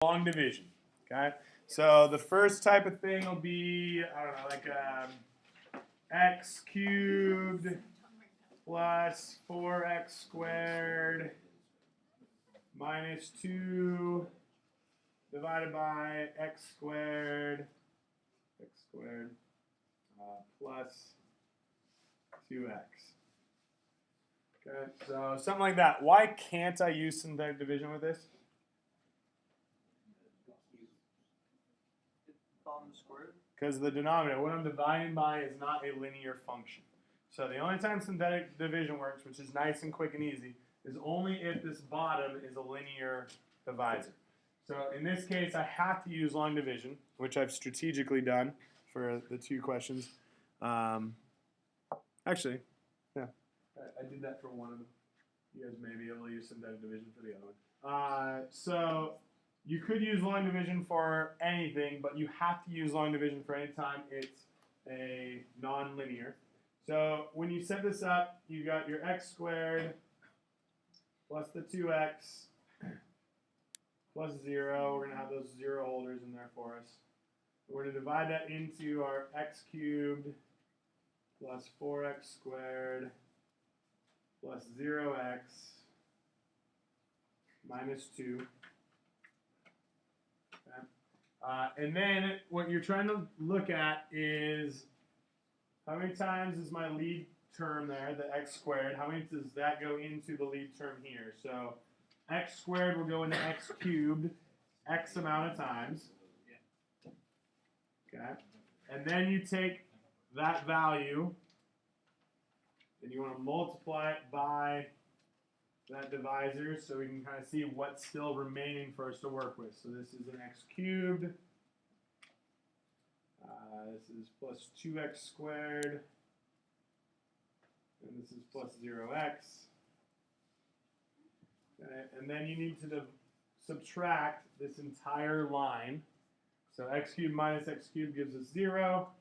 long division. Okay, so the first type of thing will be, I don't know, like x cubed plus 4x squared minus 2 divided by x squared plus 2x. Okay, so something like that. Why can't I use synthetic division with this? Because the denominator, what I'm dividing by, is not a linear function. So the only time synthetic division works, which is nice and quick and easy, is only if this bottom is a linear divisor. So in this case, I have to use long division, which I've strategically done for the 2 questions. Actually, yeah, I did that for one of them. You guys may be able to use synthetic division for the other one. So you could use long division for anything, but you have to use long division for any time it's a non-linear. So when you set this up, you got your x squared plus the 2x plus 0. We're going to have those 0 holders in there for us. We're going to divide that into our x cubed plus 4x squared plus 0x minus 2. Okay. And then what you're trying to look at is how many times is my lead term there, the x squared, how many does that go into the lead term here? So x squared will go into x cubed x amount of times. Okay. And then you take that value and you want to multiply it by that divisor so we can kind of see what's still remaining for us to work with. So this is an x cubed. This is plus 2x squared. And this is plus 0x. Okay. And then you need to subtract this entire line. So x cubed minus x cubed gives us 0.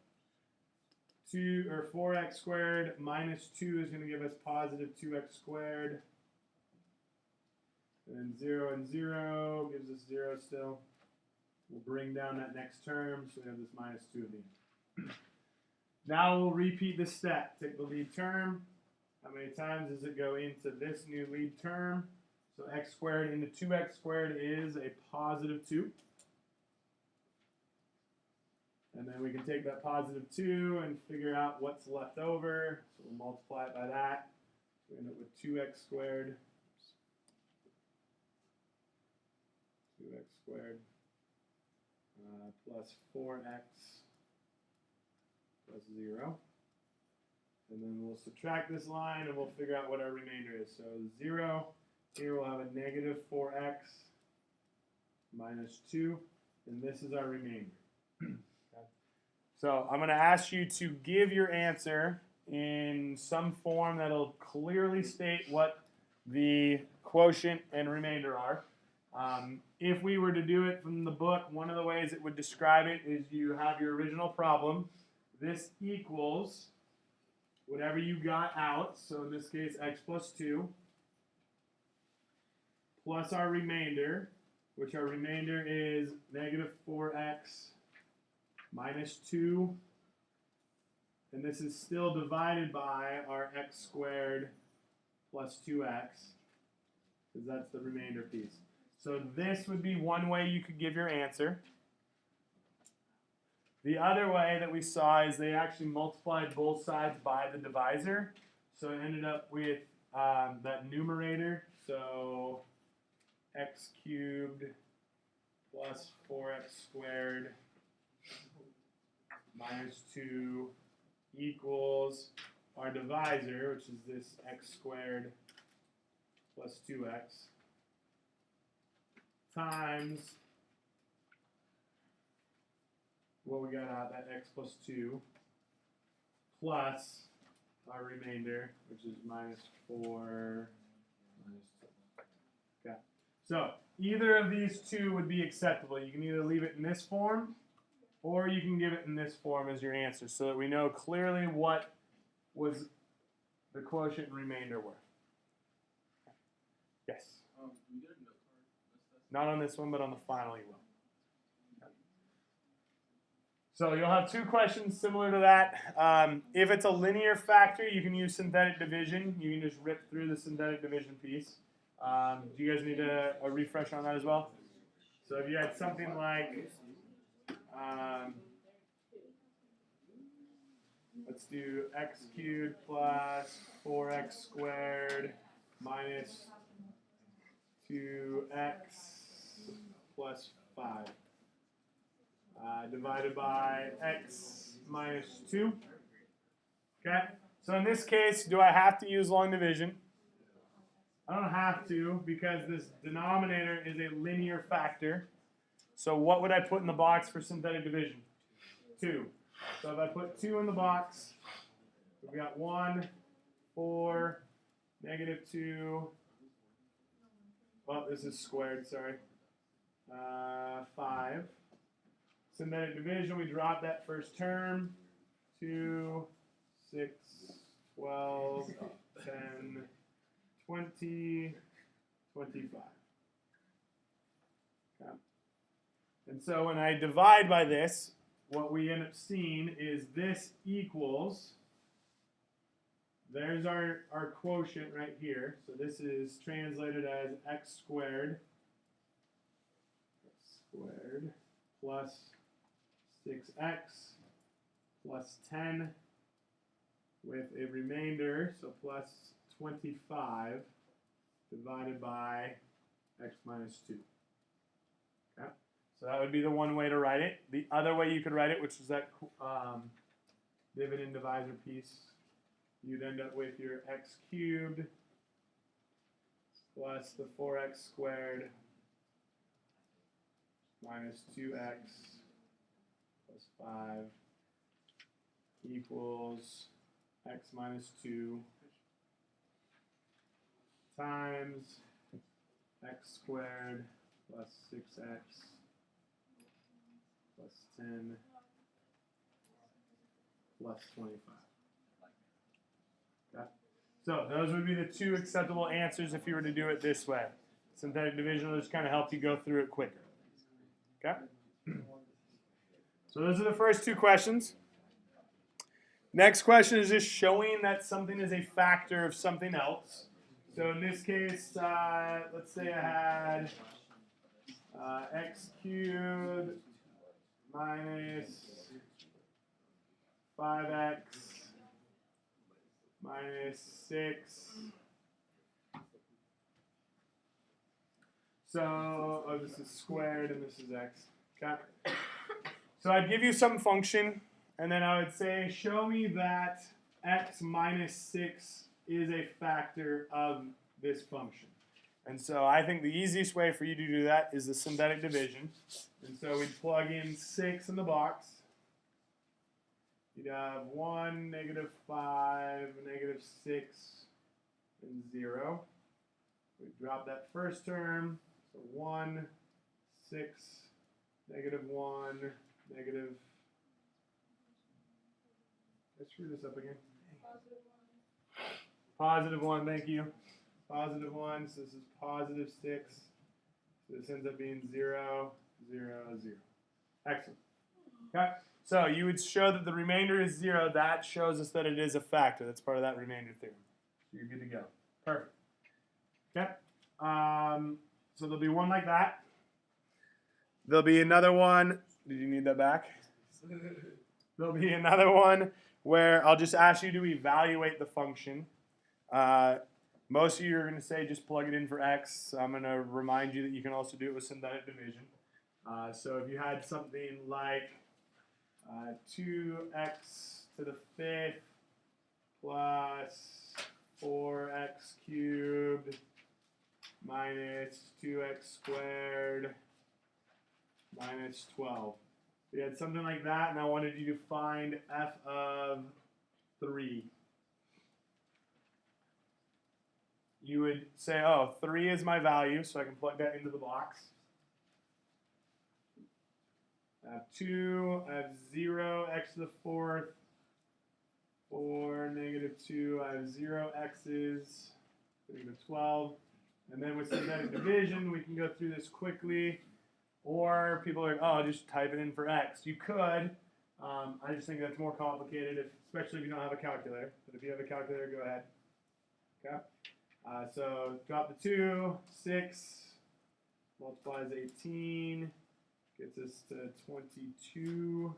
4x squared minus 2 is going to give us positive 2x squared. And then 0 and 0 gives us 0 still. We'll bring down that next term, so we have this minus 2 at the end. Now we'll repeat this step. Take the lead term. How many times does it go into this new lead term? So x squared into 2x squared is a positive 2. And then we can take that positive 2 and figure out what's left over. So we'll multiply it by that. So we end up with 2x squared. 2x squared plus 4x plus 0. And then we'll subtract this line and we'll figure out what our remainder is. So 0, here we'll have a negative 4x minus 2. And this is our remainder. So I'm going to ask you to give your answer in some form that'll clearly state what the quotient and remainder are. If we were to do it from the book, one of the ways it would describe it is you have your original problem. This equals whatever you got out, so in this case x plus 2, plus our remainder, which our remainder is negative 4x minus 2, and this is still divided by our x squared plus 2x, because that's the remainder piece. So this would be one way you could give your answer. The other way that we saw is they actually multiplied both sides by the divisor, so it ended up with that numerator, so x cubed plus 4x squared minus 2 equals our divisor, which is this x squared plus 2x, times what we got out, that x plus 2, plus our remainder, which is minus 4 minus 2. Okay. So either of these two would be acceptable. You can either leave it in this form, or you can give it in this form as your answer, so that we know clearly what was the quotient and remainder were. Yes? Do we get a note card? Not on this one, but on the final you will. So you'll have two questions similar to that. If it's a linear factor, you can use synthetic division. You can just rip through the synthetic division piece. Do you guys need a refresh on that as well? So if you had something like, let's do x cubed plus 4x squared minus 2x plus 5 divided by x minus 2. Okay, so in this case, do I have to use long division? I don't have to because this denominator is a linear factor. So what would I put in the box for synthetic division? 2. So if I put 2 in the box, we've got 1, 4, negative 2. Well, this is squared, sorry. 5. Synthetic division, we drop that first term. 2, 6, 12, 10, 20, 25. Okay. And so when I divide by this, what we end up seeing is this equals, there's our quotient right here. So this is translated as x squared plus 6x plus 10 with a remainder, so plus 25 divided by x minus 2. Okay, so that would be the one way to write it. The other way you could write it, which is that dividend divisor piece, you'd end up with your x cubed plus the 4x squared minus 2x plus 5 equals x minus 2 times x squared plus 6x plus 10 plus 25. Okay. So those would be the two acceptable answers if you were to do it this way. Synthetic division will just kind of help you go through it quicker. Okay? So those are the first two questions. Next question is just showing that something is a factor of something else. So in this case, let's say I had x cubed minus 5x minus 6. So, oh, this is squared and this is x. Okay. So I'd give you some function, and then I would say, show me that x minus 6 is a factor of this function. And so I think the easiest way for you to do that is the synthetic division. And so we'd plug in 6 in the box. You'd have 1, negative 5, negative 6, and 0. We drop that first term. So 1, 6, negative 1, negative. Let's screw this up again. Positive 1, thank you. Positive 1, so this is positive 6. So this ends up being 0, 0, 0. Excellent. Okay, so you would show that the remainder is 0. That shows us that it is a factor. That's part of that remainder theorem. So you're good to go. Perfect. Okay. So there'll be one like that. There'll be another one. Did you need that back? There'll be another one where I'll just ask you to evaluate the function. Most of you are going to say just plug it in for x. I'm going to remind you that you can also do it with synthetic division. So if you had something like 2x to the 5th plus 4x cubed minus 2x squared minus 12. So you had something like that, and I wanted you to find f of 3. You would say, oh, 3 is my value, so I can plug that into the box. I have 2, I have 0, x to the 4th, 4, negative 2, I have 0 x's, negative 12. And then with synthetic division, we can go through this quickly. Or people are like, oh, just type it in for x. You could. I just think that's more complicated, especially if you don't have a calculator. But if you have a calculator, go ahead. Okay. So drop the 2, 6, multiplies 18, gets us to 22,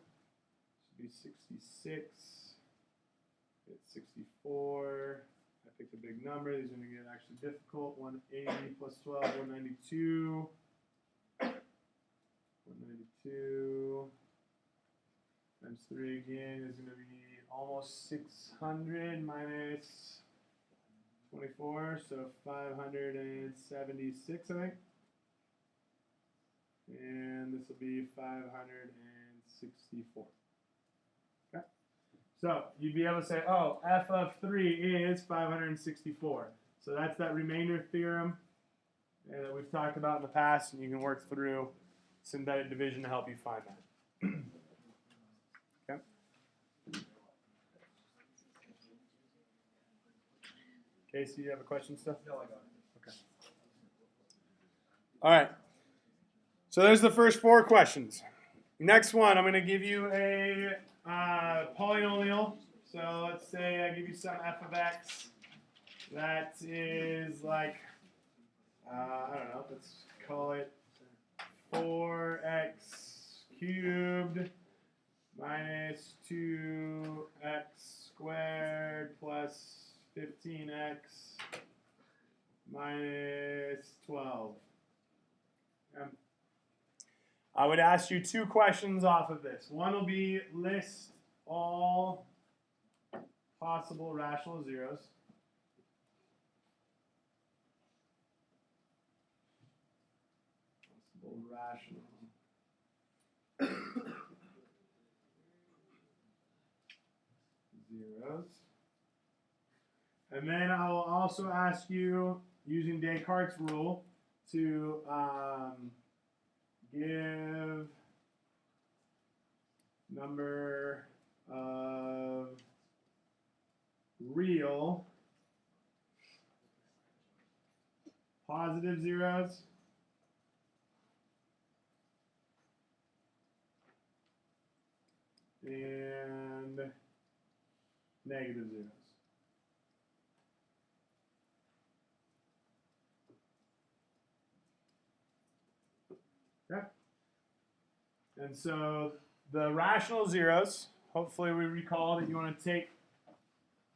should be 66, it's 64, I picked a big number, these are going to get actually difficult, 180 plus 12, 192, 192, times 3 again is going to be almost 600 minus 24, so 576, I think. And this will be 564. Okay. So you'd be able to say, oh, f of 3 is 564. So that's that remainder theorem that we've talked about in the past, and you can work through synthetic division to help you find that. Okay. Casey, you have a question still? No, I got it. Okay. All right. So there's the first 4 questions. Next one, I'm going to give you a polynomial. So let's say I give you some f of x that is like, I don't know, let's call it 4x cubed minus 2x squared plus 15x minus 12. I would ask you 2 questions off of this. One will be list all possible rational zeros. Possible rational zeros. And then I will also ask you, using Descartes' rule, to give number of real positive zeros and negative zeros. Okay. And so the rational zeros, hopefully we recall that you want to take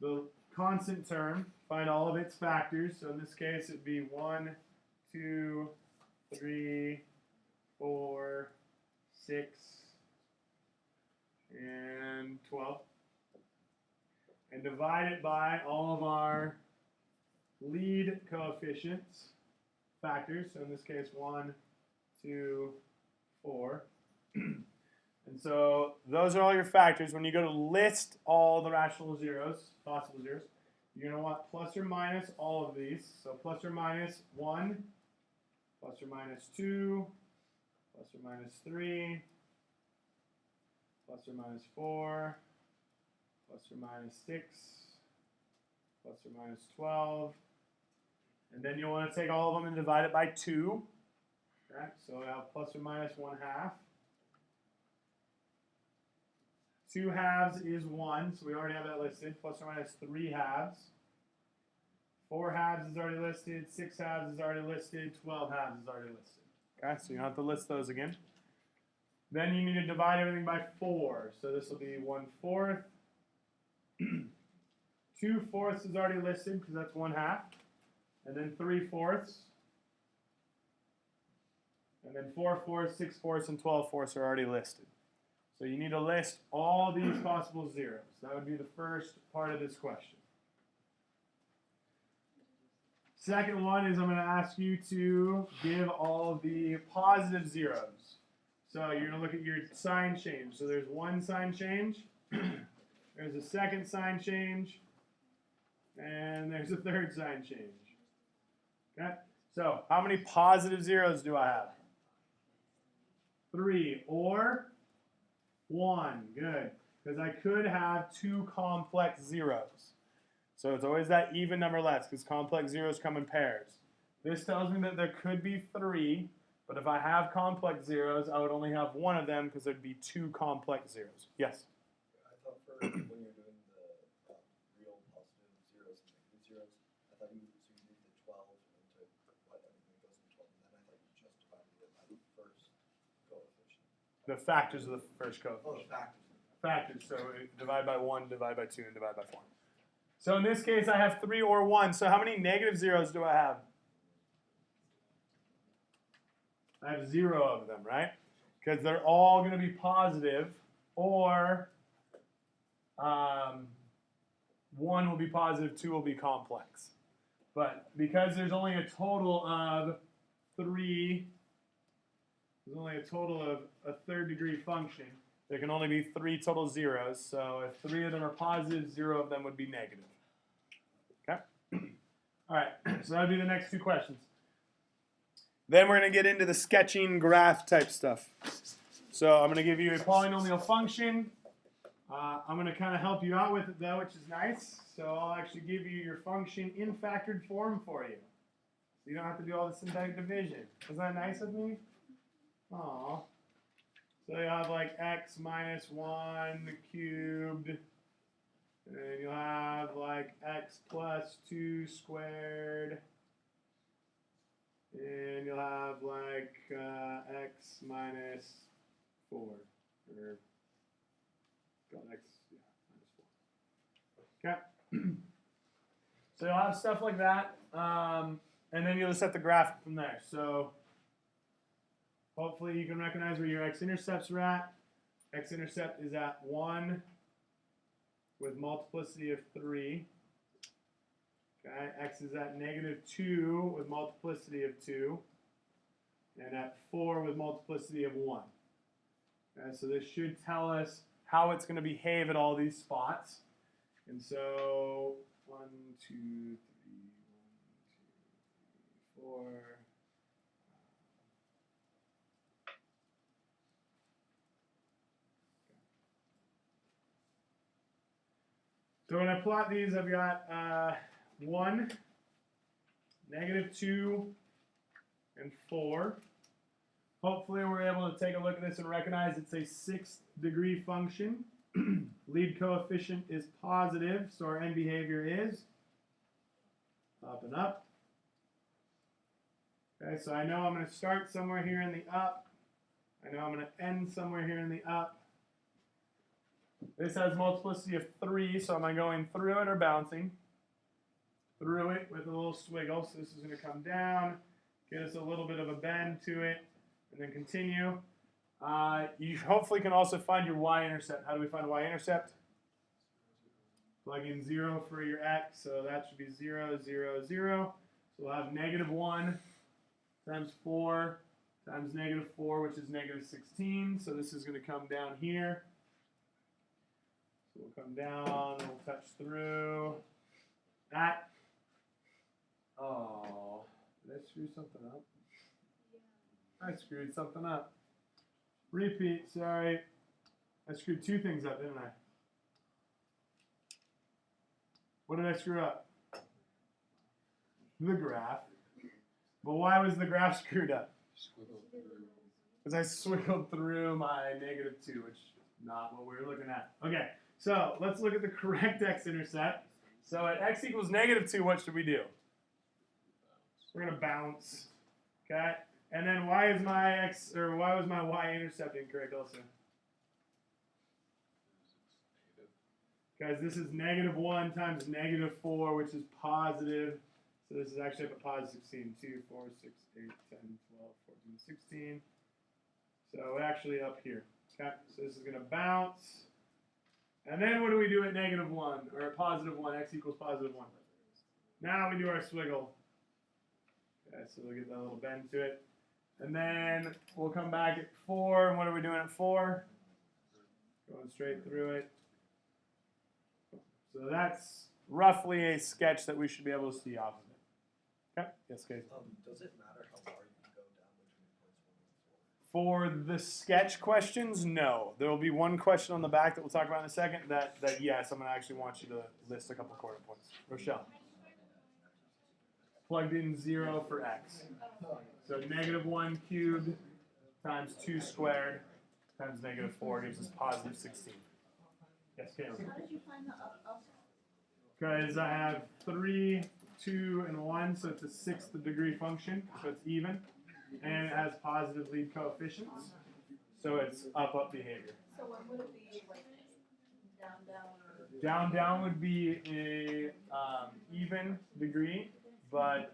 the constant term, find all of its factors. So in this case, it'd be 1, 2, 3, 4, 6, and 12. And divide it by all of our lead coefficients, factors. So in this case, 1, 2, 4. And so those are all your factors. When you go to list all the rational zeros, possible zeros, you're going to want plus or minus all of these. So plus or minus 1, plus or minus 2, plus or minus 3, plus or minus 4, plus or minus 6, plus or minus 12. And then you'll want to take all of them and divide it by 2. Okay, so I have plus or minus 1/2. 2 halves is 1, so we already have that listed. Plus or minus 3 halves. 4 halves is already listed. 6 halves is already listed. 12 halves is already listed. Okay, so you don't have to list those again. Then you need to divide everything by 4. So this will be 1/4. 2/4 is already listed because that's 1/2. And then 3/4. And then 4/4, 6/4, and 12/4 are already listed. So you need to list all these possible zeros. That would be the first part of this question. Second one is I'm going to ask you to give all of the positive zeros. So you're going to look at your sign change. So there's one sign change, there's a second sign change, and there's a third sign change. Okay? So how many positive zeros do I have? 3 or 1. Good. Because I could have 2 complex zeros. So it's always that even number less because complex zeros come in pairs. This tells me that there could be 3, but if I have complex zeros, I would only have one of them because there'd be 2 complex zeros. Yes? I thought for when you're doing the real positive zeros and negative zeros, I thought you moved the 12 into what everything goes to 12, and then I thought you just divided it by the first coefficient. The factors of the first coefficient. Oh, the factors. Factors, so divide by 1, divide by 2, and divide by 4. So in this case, I have 3 or 1. So how many negative zeros do I have? I have 0 of them, right? Because they're all going to be positive, or 1 will be positive, 2 will be complex. But because there's only a total of 3, there's only a total of a third degree function, there can only be 3 total zeros. So if 3 of them are positive, 0 of them would be negative. Okay? All right, so that would be the next 2 questions. Then we're going to get into the sketching graph type stuff. So I'm going to give you a polynomial function. I'm going to kind of help you out with it though, which is nice. So I'll actually give you your function in factored form for you. So you don't have to do all the syntactic division. Isn't that nice of me? Aww. So you have like x minus 1 cubed. And you'll have like x plus 2 squared. And you'll have like x minus 4. Or x, yeah, minus 4. Okay. So you'll have stuff like that. And then you'll just set the graph from there. So hopefully you can recognize where your x-intercepts are at. X-intercept is at 1 with multiplicity of 3. Okay, x is at negative 2 with multiplicity of 2. And at 4 with multiplicity of 1. Okay, so this should tell us how it's going to behave at all these spots. And so 1, 2, 3, 1, 2, 3, 4. So when I plot these, I've got 1, negative 2, and 4. Hopefully we're able to take a look at this and recognize it's a 6th degree function. Lead coefficient is positive, so our end behavior is up and up. Okay, so I know I'm going to start somewhere here in the up. I know I'm going to end somewhere here in the up. This has multiplicity of 3, so am I going through it or bouncing? Through it with a little swiggle. So this is going to come down, get us a little bit of a bend to it, and then continue. You hopefully can also find your y-intercept. How do we find y-intercept? Plug in 0 for your x, so that should be 0, 0, 0. So we'll have negative 1 times 4 times negative 4, which is negative 16. So this is going to come down here. So we'll come down, we'll touch through that. Oh, did I screw something up? I screwed something up. Repeat, sorry. I screwed 2 things up, didn't I? What did I screw up? The graph. But why was the graph screwed up? Because I swiggled through my negative 2, which is not what we were looking at. Okay, so let's look at the correct x-intercept. So at x equals negative 2, what should we do? We're going to bounce. Okay? And then why was my y-intercept incorrect also? Guys, this is negative 1 times negative 4, which is positive. So this is actually up at positive 16. 2, 4, 6, 8, 10, 12, 14, 16. So actually up here. Okay, so this is going to bounce. And then what do we do at negative 1, or at positive 1, x equals positive 1? Now we do our swiggle. Okay, so we'll get that little bend to it. And then we'll come back at 4, and what are we doing at 4? Going straight through it. So that's roughly a sketch that we should be able to see off of it. Okay, yes, Kate? Does it matter how far you go down between points 1 and 4? For the sketch questions, no. There will be one question on the back that we'll talk about in a second that yes, I'm going to actually want you to list a couple quarter points. Rochelle. plugged in 0 for x. So negative 1 cubed times 2 squared times negative 4 gives us positive 16. Yes, Caitlin? How did you find the up? Because I have 3, 2, and 1, so it's a 6th degree function, so it's even. And it has positive lead coefficients, so it's up behavior. So when would it be like down, or? Down would be a even degree, but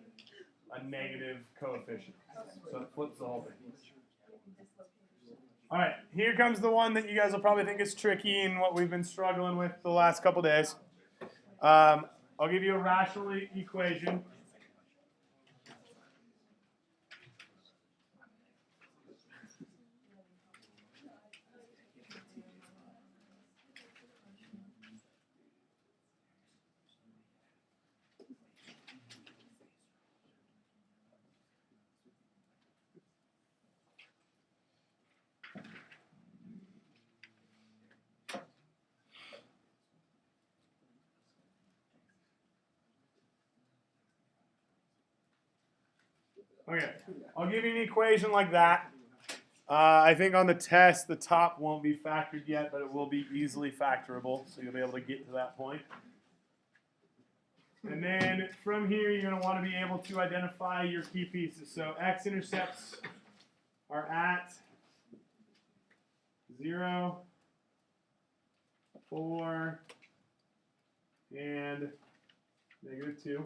a negative coefficient. So it flips the whole thing. All right, here comes the one that you guys will probably think is tricky and what we've been struggling with the last couple days. I'll give you a rational equation. Okay, I'll give you an equation like that. I think on the test, the top won't be factored yet, but it will be easily factorable, so you'll be able to get to that point. And then from here, you're going to want to be able to identify your key pieces. So x-intercepts are at 0, 4, and negative 2.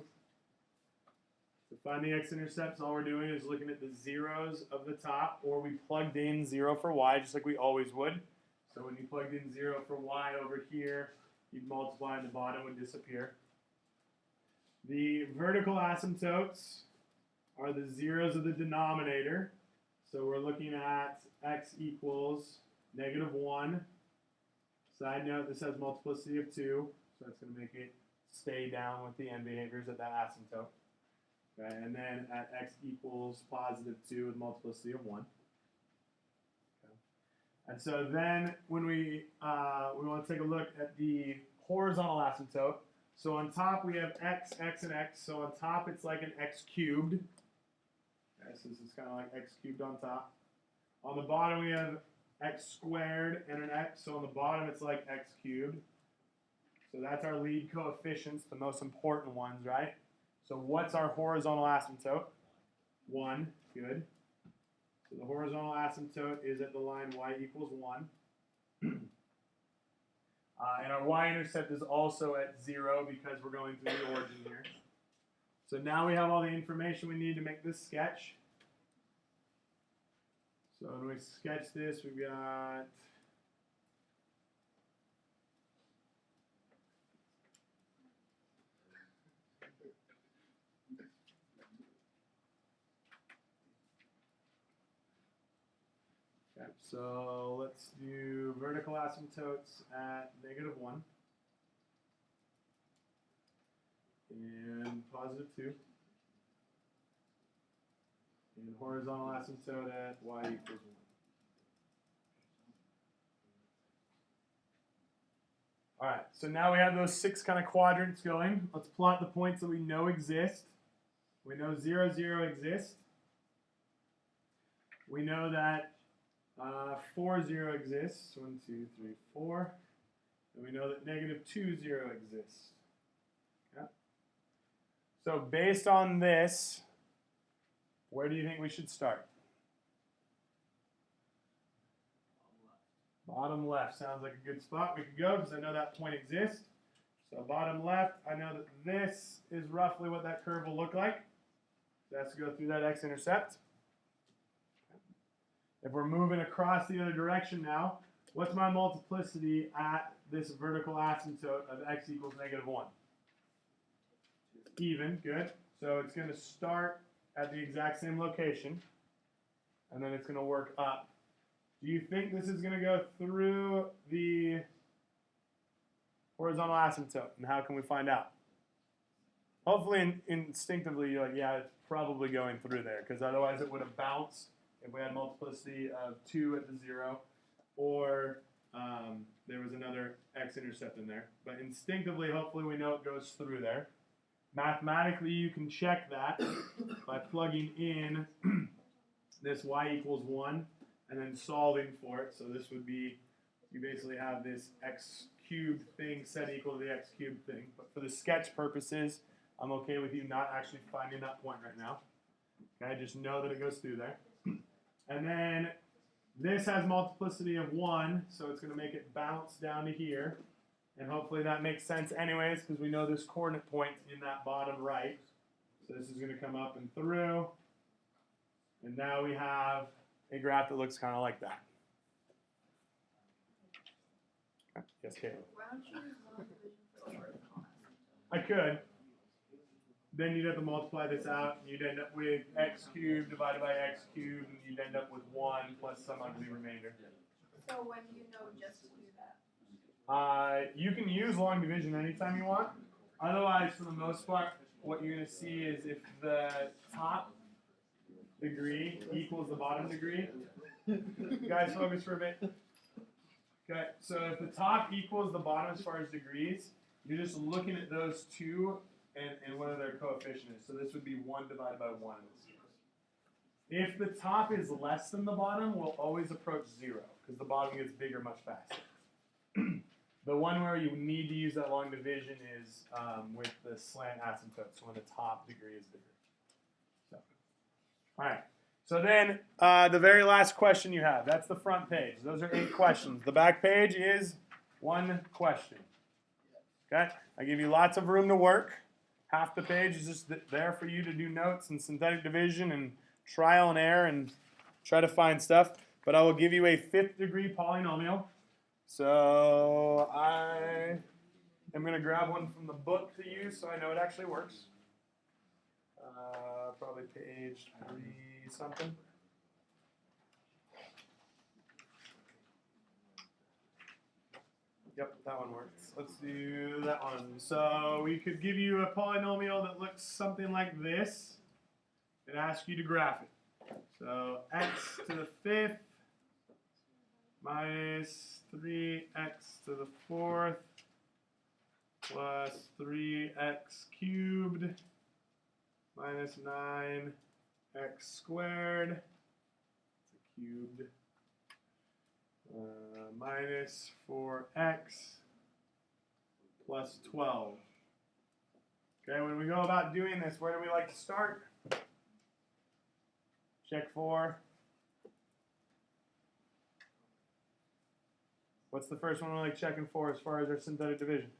To find the x-intercepts, all we're doing is looking at the zeros of the top, or we plugged in 0 for y, just like we always would. So when you plugged in 0 for y over here, you'd multiply and the bottom would disappear. The vertical asymptotes are the zeros of the denominator. So we're looking at x equals negative 1. Side note, this has multiplicity of 2, so that's going to make it stay down with the end behaviors at that asymptote. Okay, and then at x equals positive 2 with multiplicity of 1. Okay. And so then when we want to take a look at the horizontal asymptote, so on top we have x, x, and x. So on top it's like an x cubed. Okay, so this is kind of like x cubed on top. On the bottom we have x squared and an x. So on the bottom it's like x cubed. So that's our lead coefficients, the most important ones, right? So what's our horizontal asymptote? 1, good. So the horizontal asymptote is at the line y equals 1. And our y-intercept is also at 0 because we're going through the origin here. So now we have all the information we need to make this sketch. So when we sketch this, we've got so let's do vertical asymptotes at negative 1 and positive 2, and horizontal asymptote at y equals 1. All right, so now we have those 6 kind of quadrants going. Let's plot the points that we know exist. We know 0, 0 exists. We know that 4, 0 exists. 1, 2, 3, 4. And we know that negative 2, 0 exists. Okay. So based on this, where do you think we should start? Bottom left sounds like a good spot we could go because I know that point exists. So bottom left, I know that this is roughly what that curve will look like. So it has to go through that x-intercept. If we're moving across the other direction now, what's my multiplicity at this vertical asymptote of x equals negative 1? Even, good. So it's going to start at the exact same location, and then it's going to work up. Do you think this is going to go through the horizontal asymptote, and how can we find out? Hopefully instinctively you're like, yeah, it's probably going through there, because otherwise it would have bounced if we had multiplicity of 2 at the 0, or there was another x-intercept in there. But instinctively, hopefully we know it goes through there. Mathematically, you can check that by plugging in this y equals 1 and then solving for it. So this would be, you basically have this x cubed thing set equal to the x cubed thing. But for the sketch purposes, I'm okay with you not actually finding that point right now. Okay, just know that it goes through there. And then this has multiplicity of 1, so it's going to make it bounce down to here. And hopefully that makes sense anyways, because we know this coordinate point in that bottom right. So this is going to come up and through. And now we have a graph that looks kind of like that. Yes, Caleb? Why don't you use long division for the orthogonal? I could. Then you'd have to multiply this out, and you'd end up with x cubed divided by x cubed, and you'd end up with 1 plus some ugly remainder. So when you know just to do that? You can use long division anytime you want. Otherwise, for the most part, what you're going to see is if the top degree equals the bottom degree. Guys, focus for a bit. Okay, so if the top equals the bottom as far as degrees, you're just looking at those two and whether their coefficient is. So this would be 1 divided by 1 in this case. If the top is less than the bottom, we'll always approach 0 because the bottom gets bigger much faster. The one where you need to use that long division is with the slant asymptote, so when the top degree is bigger. So, all right. So then the very last question you have, that's the front page. Those are 8 questions. The back page is 1 question. Okay? I give you lots of room to work. Half the page is just there for you to do notes and synthetic division and trial and error and try to find stuff. But I will give you a 5th degree polynomial. So I am going to grab one from the book to use so I know it actually works. Probably page 3 something. Yep, that one works. Let's do that one. So we could give you a polynomial that looks something like this and ask you to graph it. So x to the 5th minus 3x to the 4th plus 3x cubed minus 9x squared, it's a cubed, minus 4x plus 12. Okay, when we go about doing this, where do we like to start? Ch4. What's the first one we like checking for as far as our synthetic division?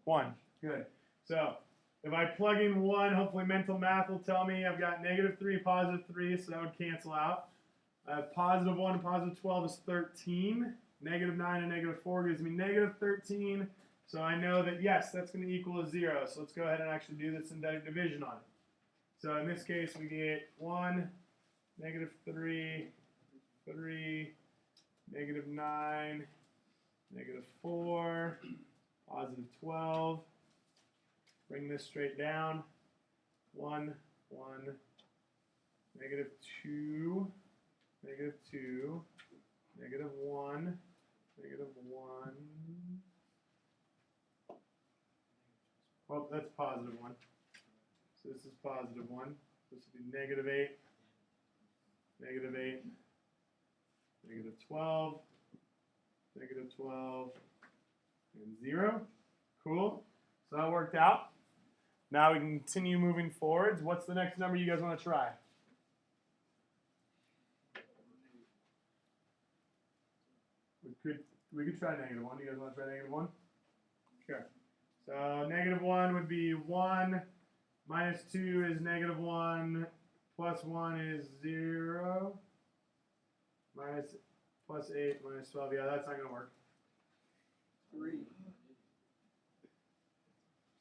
1. Good. So if I plug in 1, hopefully mental math will tell me I've got -3, +3, so that would cancel out. +1 and +12 is 13. -9 and -4 gives me -13. So I know that, yes, that's going to equal a 0. So let's go ahead and actually do the synthetic division on it. So in this case, we get 1, -3, 3, -9, -4, +12. Bring this straight down. 1, 1, -2, -2, -1, -1. Well, that's +1. So this is +1. This would be -8, -8, -12, -12, and 0. Cool. So that worked out. Now we can continue moving forwards. What's the next number you guys want to try? We could try -1. You guys want to try -1? Sure. So -1 would be 1, -2 is -1, +1 is 0, +8 minus 12. Yeah, that's not going to work. 3.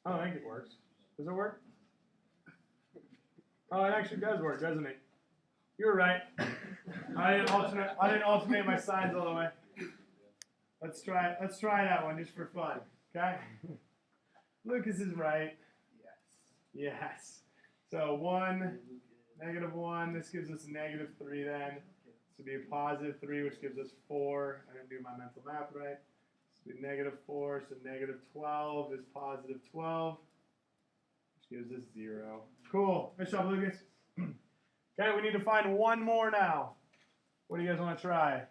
I don't think it works. Does it work? Oh, it actually does work, doesn't it? You were right. I didn't alternate my signs all the way. Let's try that one just for fun. Okay? Lucas is right. Yes. So 1, -1. This gives us a -3 then. This would be a +3, which gives us 4. I didn't do my mental math right. This would be -4, so -12 is +12, which Gives us 0. Cool. Good job, Lucas. Okay, we need to find one more now. What do you guys want to try?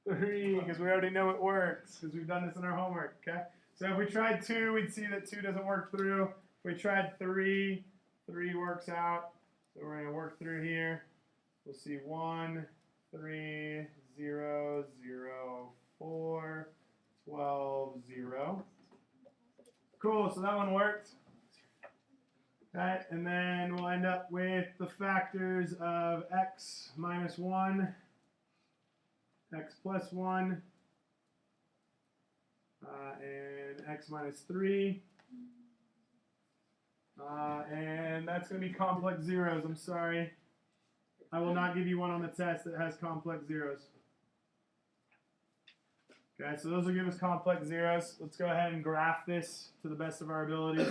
3, because we already know it works, because we've done this in our homework, okay? So if we tried 2, we'd see that 2 doesn't work through. If we tried 3, 3 works out. So we're going to work through here. We'll see 1, 3, 0, 0, 4, 12, 0. Cool, so that one worked. Okay, and then we'll end up with the factors of x minus 1, x plus 1, and x minus 3. And that's going to be complex zeros. I'm sorry. I will not give you one on the test that has complex zeros. Okay, so those will give us complex zeros. Let's go ahead and graph this to the best of our ability.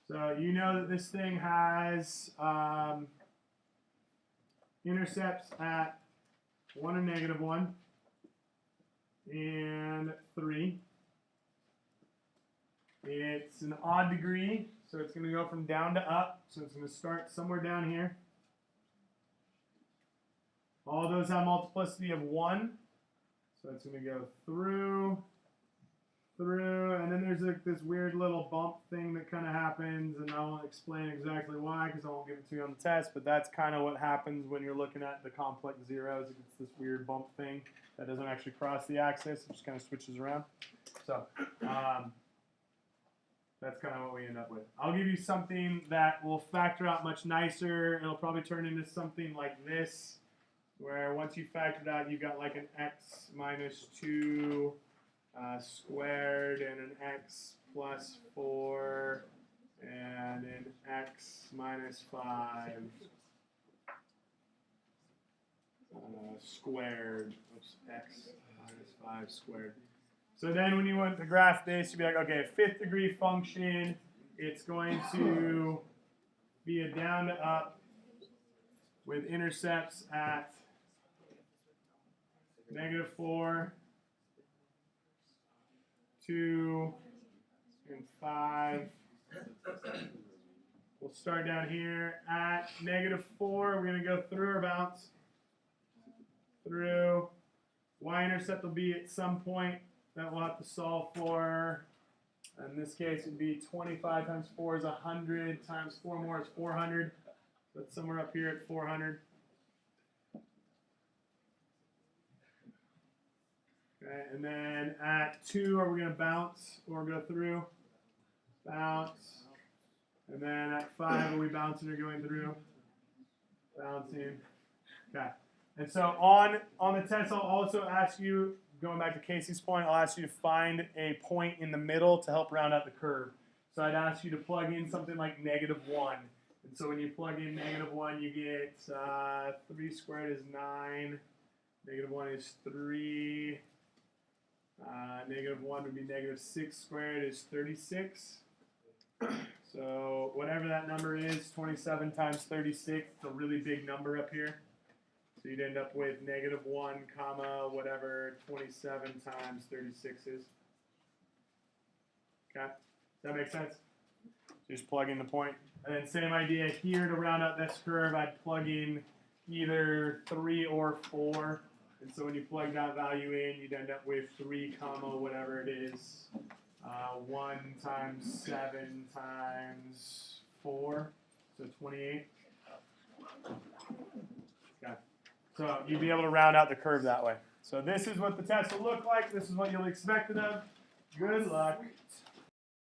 So you know that this thing has intercepts at 1 and negative 1 and 3. It's an odd degree, so it's going to go from down to up. So it's going to start somewhere down here. All those have multiplicity of 1. So it's going to go through, and then there's like this weird little bump thing that kind of happens, and I won't explain exactly why because I won't give it to you on the test, but that's kind of what happens when you're looking at the complex zeros. It's this weird bump thing that doesn't actually cross the axis. It just kind of switches around. So that's kind of what we end up with. I'll give you something that will factor out much nicer. It'll probably turn into something like this, where once you factored out, you've got like an x minus 2 squared and an x plus 4 and an x minus 5 squared. Oops, x minus 5 squared. So then when you want to graph this, you'd be like, okay, 5th degree function, it's going to be a down to up with intercepts at negative 4, 2, and 5. We'll start down here at negative 4. We're going to go through or bounce. Through. Y-intercept will be at some point that we'll have to solve for. In this case, it would be 25 times 4 is 100, times 4 more is 400. So it's somewhere up here at 400. Okay, and then at 2, are we going to bounce or go through? Bounce. And then at 5, are we bouncing or going through? Bouncing. Okay. And so on the test, I'll also ask you, going back to Casey's point, I'll ask you to find a point in the middle to help round out the curve. So I'd ask you to plug in something like negative 1. And so when you plug in negative 1, you get 3 squared is 9. Negative 1 is 3. Negative 1 would be negative 6 squared is 36. So whatever that number is, 27 times 36, it's a really big number up here. So you'd end up with negative 1 comma whatever 27 times 36 is. Okay, does that make sense? So just plug in the point. And then same idea here to round out this curve, I'd plug in either 3 or 4. And so when you plug that value in, you'd end up with 3 comma whatever it is. 1 times 7 times 4, so 28. Okay. So you'd be able to round out the curve that way. So this is what the test will look like. This is what you'll expect it of. Good luck.